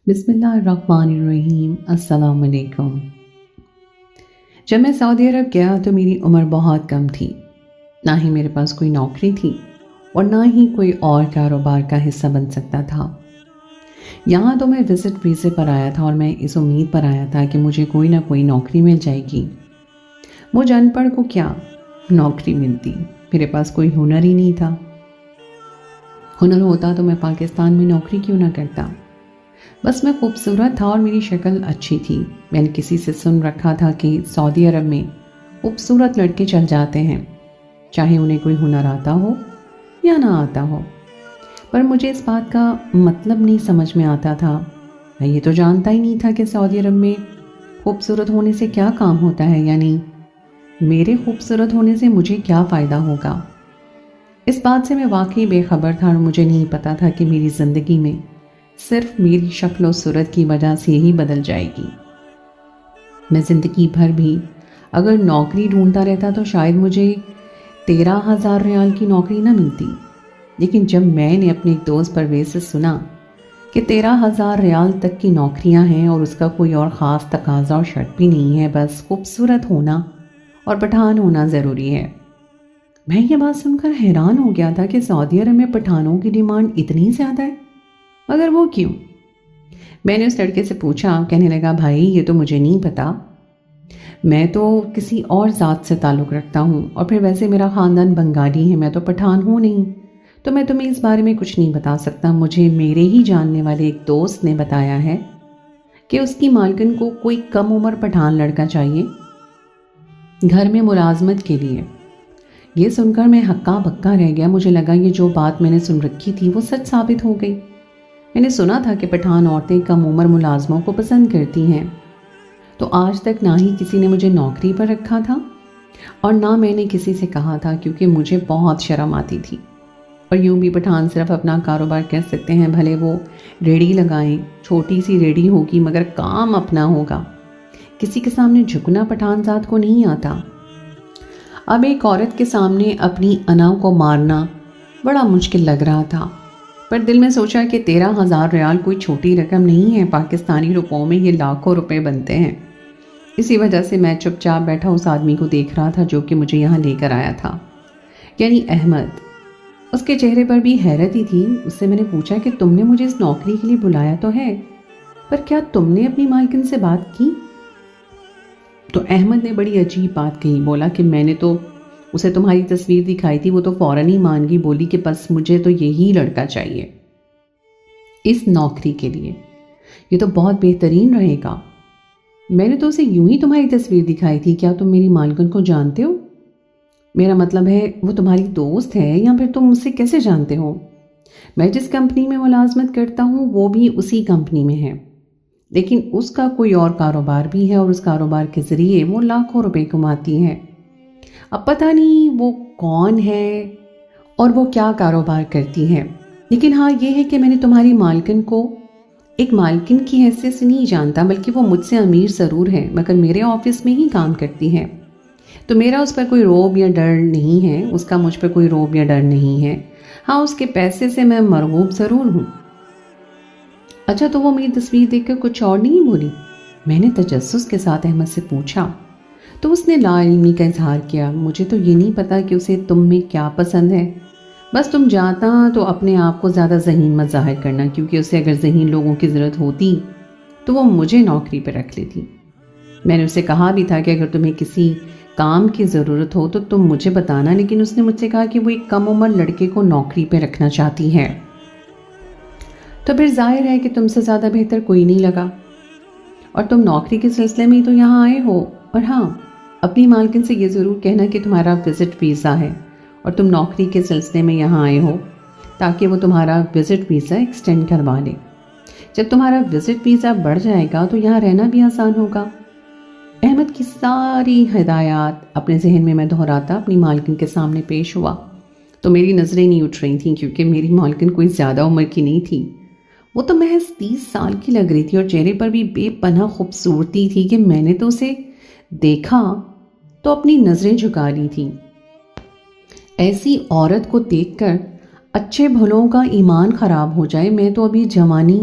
بسم اللہ الرحمن الرحیم۔ السلام علیکم۔ جب میں سعودی عرب گیا تو میری عمر بہت کم تھی، نہ ہی میرے پاس کوئی نوکری تھی اور نہ ہی کوئی اور کاروبار کا حصہ بن سکتا تھا۔ یہاں تو میں وزٹ ویزے پر آیا تھا اور میں اس امید پر آیا تھا کہ مجھے کوئی نہ کوئی نوکری مل جائے گی۔ مجھ ان پڑھ کو کیا نوکری ملتی، میرے پاس کوئی ہنر ہی نہیں تھا۔ ہنر ہوتا تو میں پاکستان میں نوکری کیوں نہ کرتا۔ بس میں خوبصورت تھا اور میری شکل اچھی تھی۔ میں نے کسی سے سن رکھا تھا کہ سعودی عرب میں خوبصورت لڑکے چل جاتے ہیں، چاہے انہیں کوئی ہنر آتا ہو یا نہ آتا ہو۔ پر مجھے اس بات کا مطلب نہیں سمجھ میں آتا تھا۔ میں یہ تو جانتا ہی نہیں تھا کہ سعودی عرب میں خوبصورت ہونے سے کیا کام ہوتا ہے، یعنی میرے خوبصورت ہونے سے مجھے کیا فائدہ ہوگا۔ اس بات سے میں واقعی بے خبر تھا اور مجھے نہیں پتا تھا کہ میری زندگی میں صرف میری شکل و صورت کی وجہ سے ہی بدل جائے گی۔ میں زندگی بھر بھی اگر نوکری ڈھونڈتا رہتا تو شاید مجھے 13,000 ریال کی نوکری نہ ملتی، لیکن جب میں نے اپنے ایک دوست پرویز سے سنا کہ 13,000 ریال تک کی نوکریاں ہیں اور اس کا کوئی اور خاص تقاضا اور شرط بھی نہیں ہے، بس خوبصورت ہونا اور پٹھان ہونا ضروری ہے، میں یہ بات سن کر حیران ہو گیا تھا کہ سعودی عرب میں پٹھانوں کی ڈیمانڈ اتنی زیادہ ہے، مگر وہ کیوں؟ میں نے اس لڑکے سے پوچھا۔ کہنے لگا، بھائی یہ تو مجھے نہیں پتا، میں تو کسی اور ذات سے تعلق رکھتا ہوں، اور پھر ویسے میرا خاندان بنگالی ہے، میں تو پٹھان ہوں نہیں، تو میں تمہیں اس بارے میں کچھ نہیں بتا سکتا۔ مجھے میرے ہی جاننے والے ایک دوست نے بتایا ہے کہ اس کی مالکن کو کوئی کم عمر پٹھان لڑکا چاہیے گھر میں ملازمت کے لیے۔ یہ سن کر میں ہکا بکا رہ گیا۔ مجھے لگا یہ جو بات میں نے سن رکھی تھی وہ سچ ثابت ہو گئی۔ میں نے سنا تھا کہ پٹھان عورتیں کم عمر ملازموں کو پسند کرتی ہیں، تو آج تک نہ ہی کسی نے مجھے نوکری پر رکھا تھا اور نہ میں نے کسی سے کہا تھا، کیونکہ مجھے بہت شرم آتی تھی۔ اور یوں بھی پٹھان صرف اپنا کاروبار کر سکتے ہیں، بھلے وہ ریڑھی لگائیں، چھوٹی سی ریڑھی ہوگی مگر کام اپنا ہوگا۔ کسی کے سامنے جھکنا پٹھان ذات کو نہیں آتا۔ اب ایک عورت کے سامنے اپنی انا کو مارنا بڑا مشکل لگ رہا تھا، پر دل میں سوچا کہ 13,000 ریال کوئی چھوٹی رقم نہیں ہے، پاکستانی روپوں میں یہ لاکھوں روپے بنتے ہیں۔ اسی وجہ سے میں چپ چاپ بیٹھا اس آدمی کو دیکھ رہا تھا جو کہ مجھے یہاں لے کر آیا تھا، یعنی احمد۔ اس کے چہرے پر بھی حیرت ہی تھی۔ اس سے میں نے پوچھا کہ تم نے مجھے اس نوکری کے لیے بلایا تو ہے، پر کیا تم نے اپنی مالکن سے بات کی؟ تو احمد نے بڑی عجیب بات کہی۔ بولا کہ میں نے تو اسے تمہاری تصویر دکھائی تھی، وہ تو فوراً ہی مان گئی، بولی کہ بس مجھے تو یہی لڑکا چاہیے اس نوکری کے لیے، یہ تو بہت بہترین رہے گا۔ میں نے تو اسے یوں ہی تمہاری تصویر دکھائی تھی، کیا تم میری مالکن کو جانتے ہو؟ میرا مطلب ہے وہ تمہاری دوست ہے یا پھر تم اسے کیسے جانتے ہو؟ میں جس کمپنی میں ملازمت کرتا ہوں وہ بھی اسی کمپنی میں ہے، لیکن اس کا کوئی اور کاروبار بھی ہے اور اس کاروبار کے ذریعے وہ لاکھوں روپے کماتی ہے۔ اب پتہ نہیں وہ کون ہے اور وہ کیا کاروبار کرتی ہے، لیکن ہاں یہ ہے کہ میں نے تمہاری مالکن کو ایک مالکن کی حیثیت سے نہیں جانتا، بلکہ وہ مجھ سے امیر ضرور ہے مگر میرے آفس میں ہی کام کرتی ہے، تو میرا اس پر کوئی روب یا ڈر نہیں ہے، اس کا مجھ پر کوئی روب یا ڈر نہیں ہے۔ ہاں اس کے پیسے سے میں مرغوب ضرور ہوں۔ اچھا تو وہ میری تصویر دیکھ کر کچھ اور نہیں بولی؟ میں نے تجسس کے ساتھ احمد سے پوچھا، تو اس نے لا علمی کا اظہار کیا۔ مجھے تو یہ نہیں پتا کہ اسے تم میں کیا پسند ہے، بس تم جاتا تو اپنے آپ کو زیادہ ذہین مت ظاہر کرنا، کیونکہ اسے اگر ذہین لوگوں کی ضرورت ہوتی تو وہ مجھے نوکری پہ رکھ لیتی۔ میں نے اسے کہا بھی تھا کہ اگر تمہیں کسی کام کی ضرورت ہو تو تم مجھے بتانا، لیکن اس نے مجھ سے کہا کہ وہ ایک کم عمر لڑکے کو نوکری پہ رکھنا چاہتی ہے، تو پھر ظاہر ہے کہ تم سے زیادہ بہتر کوئی نہیں لگا، اور تم نوکری کے سلسلے میں ہی تو یہاں آئے ہو۔ اور ہاں اپنی مالکن سے یہ ضرور کہنا کہ تمہارا وزٹ ویزا ہے اور تم نوکری کے سلسلے میں یہاں آئے ہو، تاکہ وہ تمہارا وزٹ ویزا ایکسٹینڈ کروا لے۔ جب تمہارا وزٹ ویزا بڑھ جائے گا تو یہاں رہنا بھی آسان ہوگا۔ احمد کی ساری ہدایات اپنے ذہن میں دہراتا اپنی مالکن کے سامنے پیش ہوا، تو میری نظریں نہیں اٹھ رہی تھیں، کیونکہ میری مالکن کوئی زیادہ عمر کی نہیں تھی، وہ تو محض 30 سال کی لگ رہی تھی اور چہرے پر بھی بے پناہ خوبصورتی تھی کہ میں نے تو اسے دیکھا تو اپنی نظریں جھکا لی تھیں۔ ایسی عورت کو دیکھ کر اچھے بھلوں کا ایمان خراب ہو جائے۔ میں تو ابھی جوانی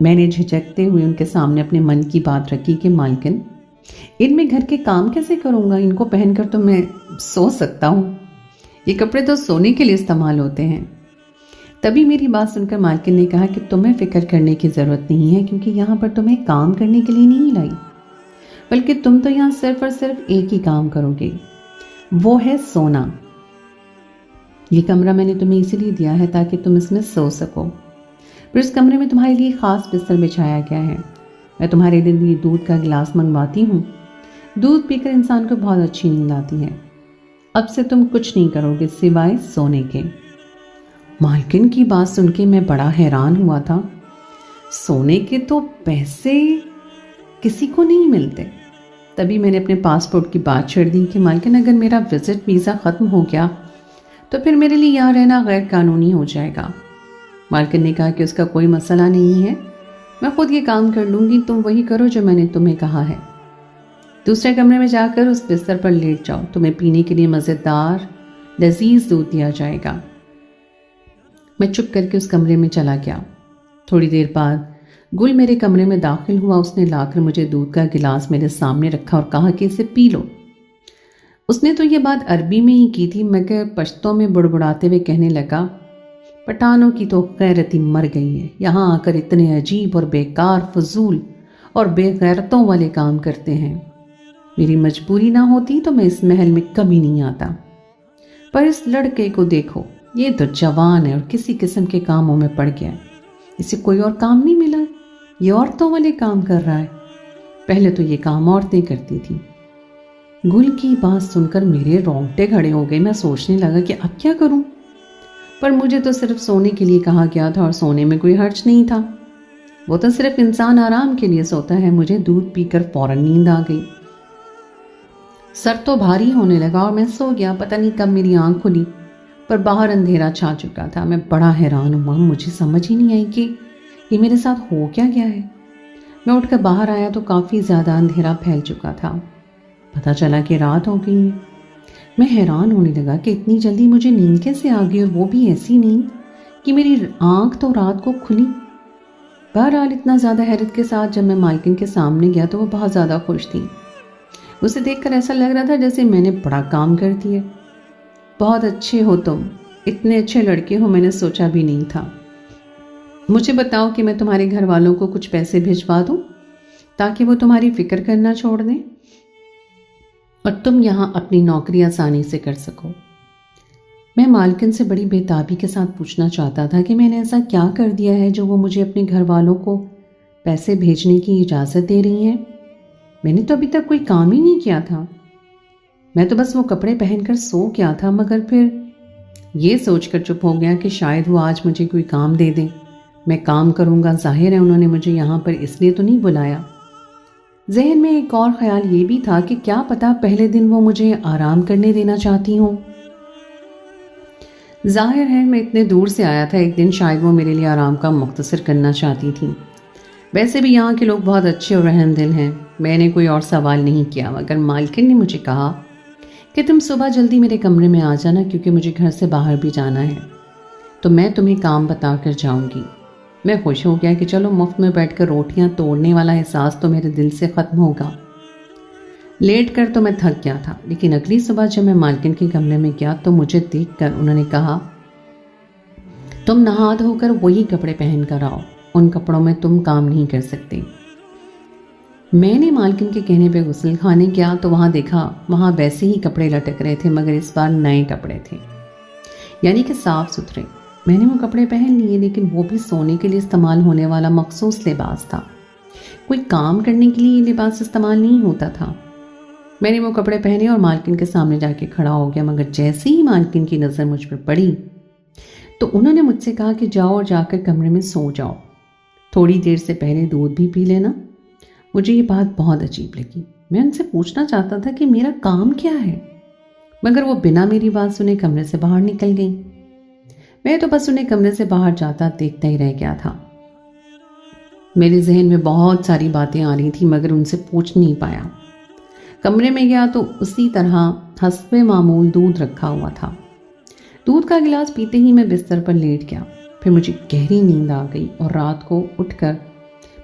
میں نے جھجکتے ہوئے ان کے سامنے اپنے من کی بات رکھی کہ مالکن، ان میں گھر کے کام کیسے کروں گا؟ ان کو پہن کر تو میں سو سکتا ہوں، یہ کپڑے تو سونے کے لیے استعمال ہوتے ہیں۔ تبھی میری بات سن کر مالکن نے کہا کہ تمہیں فکر کرنے کی ضرورت نہیں ہے، کیونکہ یہاں پر تمہیں کام کرنے کے لیے نہیں لائی، بلکہ تم تو یہاں صرف اور صرف ایک ہی کام کرو گے، وہ ہے سونا۔ یہ کمرہ میں نے تمہیں اسی لیے دیا ہے تاکہ تم اس میں سو سکو۔ پھر اس کمرے میں تمہارے لیے خاص بستر بچھایا گیا ہے۔ میں تمہارے لیے دودھ کا گلاس منگواتی ہوں، دودھ پی کر انسان کو بہت اچھی نیند آتی ہے۔ اب سے تم کچھ نہیں کرو گے سوائے سونے کے۔ مالکن کی بات سن کے میں بڑا حیران ہوا تھا۔ سونے کے تو پیسے کسی کو نہیں ملتے۔ تبھی میں نے اپنے پاسپورٹ کی بات چھڑ دی کہ مالکن، اگر میرا وزٹ ویزا ختم ہو گیا تو پھر میرے لیے یہاں رہنا غیر قانونی ہو جائے گا۔ مالکن نے کہا کہ اس کا کوئی مسئلہ نہیں ہے، میں خود یہ کام کر لوں گی، تم وہی کرو جو میں نے تمہیں کہا ہے۔ دوسرے کمرے میں جا کر اس بستر پر لیٹ جاؤ، تمہیں پینے کے لیے مزیدار لذیذ دودھ دیا جائے گا۔ میں چپ کر کے اس کمرے میں چلا گیا۔ تھوڑی دیر بعد گل میرے کمرے میں داخل ہوا۔ اس نے لا کر مجھے دودھ کا گلاس میرے سامنے رکھا اور کہا کہ اسے پی لو۔ اس نے تو یہ بات عربی میں ہی کی تھی، مگر پشتو میں بڑبڑاتے ہوئے کہنے لگا، پٹھانوں کی تو غیرتی مر گئی ہے، یہاں آ کر اتنے عجیب اور بیکار، فضول اور بے غیرتوں والے کام کرتے ہیں۔ میری مجبوری نہ ہوتی تو میں اس محل میں کبھی نہیں آتا، پر اس لڑکے کو دیکھو، یہ تو جوان ہے اور کسی قسم کے کاموں میں پڑ گیا ہے، اسے کوئی اور کام نہیں ملا، یہ عورتوں والے کام کر رہا ہے، پہلے تو یہ کام عورتیں کرتی تھی۔ گل کی بات سن کر میرے رونگٹے کھڑے ہو گئے۔ میں سوچنے لگا کہ اب کیا کروں، پر مجھے تو صرف سونے کے لیے کہا گیا تھا اور سونے میں کوئی حرج نہیں تھا، وہ تو صرف انسان آرام کے لیے سوتا ہے۔ مجھے دودھ پی کر فوراً نیند آ گئی، سر تو بھاری ہونے لگا اور میں سو گیا۔ پتہ نہیں کب میری آنکھ کھلی، پر باہر اندھیرا چھا چکا تھا۔ میں بڑا حیران ہوا، مجھے سمجھ ہی نہیں آئی کہ یہ میرے ساتھ ہو کیا گیا ہے۔ میں اٹھ کر باہر آیا تو کافی زیادہ اندھیرا پھیل چکا تھا، پتہ چلا کہ رات ہو گئی ہے۔ میں حیران ہونے لگا کہ اتنی جلدی مجھے نیند کیسے آ گئی، اور وہ بھی ایسی نیند کہ میری آنکھ تو رات کو کھلی۔ بہرحال اتنا زیادہ حیرت کے ساتھ جب میں مالکن کے سامنے گیا تو وہ بہت زیادہ خوش تھی۔ اسے دیکھ کر ایسا لگ رہا تھا جیسے میں نے بڑا کام کر دیا۔ بہت اچھے ہو تم، اتنے اچھے لڑکے ہو، میں نے سوچا بھی نہیں تھا۔ مجھے بتاؤ کہ میں تمہارے گھر والوں کو کچھ پیسے بھیجوا دوں تاکہ وہ تمہاری فکر کرنا چھوڑ دیں اور تم یہاں اپنی نوکری آسانی سے کر سکو۔ میں مالکن سے بڑی بے تابی کے ساتھ پوچھنا چاہتا تھا کہ میں نے ایسا کیا کر دیا ہے جو وہ مجھے اپنے گھر والوں کو پیسے بھیجنے کی اجازت دے رہی ہیں۔ میں نے تو ابھی تک کوئی کام ہی نہیں کیا تھا، میں تو بس وہ کپڑے پہن کر سو گیا تھا، مگر پھر یہ سوچ کر چپ ہو گیا کہ شاید وہ آج مجھے کوئی کام دے دیں، میں کام کروں گا۔ ظاہر ہے انہوں نے مجھے یہاں پر اس لیے تو نہیں بلایا۔ ذہن میں ایک اور خیال یہ بھی تھا کہ کیا پتا پہلے دن وہ مجھے آرام کرنے دینا چاہتی ہوں۔ ظاہر ہے میں اتنے دور سے آیا تھا، ایک دن شاید وہ میرے لیے آرام کا مختصر کرنا چاہتی تھی۔ ویسے بھی یہاں کے لوگ بہت اچھے اور رحم دل ہیں۔ میں نے کوئی اور سوال نہیں کیا، مگر مالکن نے مجھے کہا کہ تم صبح جلدی میرے کمرے میں آ جانا، کیونکہ مجھے گھر سے باہر بھی جانا ہے، تو میں تمہیں کام بتا کر جاؤں گی۔ میں خوش ہو گیا کہ چلو مفت میں بیٹھ کر روٹیاں توڑنے والا احساس تو میرے دل سے ختم ہوگا۔ لیٹ کر تو میں تھک گیا تھا، لیکن اگلی صبح جب میں مالکن کے کمرے میں گیا تو مجھے دیکھ کر انہوں نے کہا، تم نہا دھو کر وہی کپڑے پہن کر آؤ، ان کپڑوں میں تم کام نہیں کر سکتے۔ میں نے مالکن کے کہنے پہ غسل خانے گیا تو وہاں دیکھا وہاں ویسے ہی کپڑے لٹک رہے تھے، مگر اس بار نئے کپڑے تھے، یعنی کہ صاف ستھرے۔ میں نے وہ کپڑے پہن لیے، لیکن وہ بھی سونے کے لیے استعمال ہونے والا مخصوص لباس تھا، کوئی کام کرنے کے لیے یہ لباس استعمال نہیں ہوتا تھا۔ میں نے وہ کپڑے پہنے اور مالکن کے سامنے جا کے کھڑا ہو گیا، مگر جیسے ہی مالکن کی نظر مجھ پر پڑی تو انہوں نے مجھ سے کہا کہ جاؤ اور جا کر کمرے میں سو جاؤ، تھوڑی دیر سے پہلے دودھ بھی پی لینا۔ مجھے یہ بات بہت عجیب لگی۔ میں ان سے پوچھنا چاہتا تھا کہ میرا کام کیا ہے، مگر وہ بنا میری بات سنے کمرے سے باہر نکل گئی۔ میں تو بس انہیں کمرے سے باہر جاتا دیکھتا ہی رہ گیا تھا۔ میرے ذہن میں بہت ساری باتیں آ رہی تھیں، مگر ان سے پوچھ نہیں پایا۔ کمرے میں گیا تو اسی طرح حسب معمول دودھ رکھا ہوا تھا۔ دودھ کا گلاس پیتے ہی میں بستر پر لیٹ گیا۔ پھر مجھے گہری نیند آ گئی اور رات کو اٹھ کر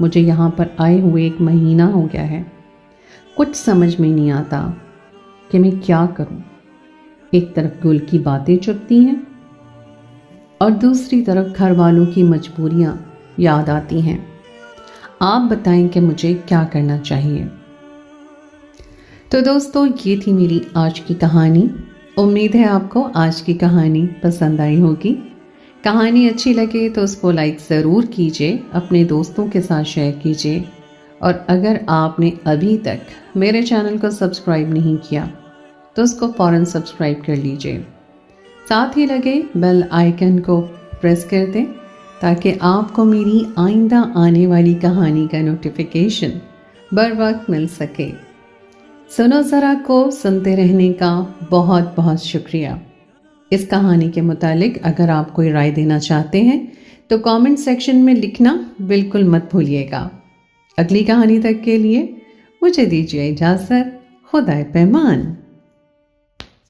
مجھے یہاں پر آئے ہوئے 1 مہینہ ہو گیا ہے۔ کچھ سمجھ میں نہیں آتا کہ میں کیا کروں۔ ایک طرف گل کی باتیں چبھتی ہیں اور دوسری طرف گھر والوں کی مجبوریاں یاد آتی ہیں۔ آپ بتائیں کہ مجھے کیا کرنا چاہیے۔ تو دوستو، یہ تھی میری آج کی کہانی۔ امید ہے آپ کو آج کی کہانی پسند آئی ہوگی۔ کہانی اچھی لگے تو اس کو لائک ضرور کیجئے، اپنے دوستوں کے ساتھ شیئر کیجئے، اور اگر آپ نے ابھی تک میرے چینل کو سبسکرائب نہیں کیا تو اس کو فوراً سبسکرائب کر لیجئے۔ ساتھ ہی لگے بیل آئیکن کو پریس کر دیں تاکہ آپ کو میری آئندہ آنے والی کہانی کا نوٹیفیکیشن بر وقت مل سکے۔ سنو ذرا کو سنتے رہنے کا بہت بہت شکریہ۔ اس کہانی کے متعلق اگر آپ کوئی رائے دینا چاہتے ہیں تو کامنٹ سیکشن میں لکھنا بالکل مت بھولیے گا۔ اگلی کہانی تک کے لیے مجھے دیجیے اجازت۔ خدائے پیمان۔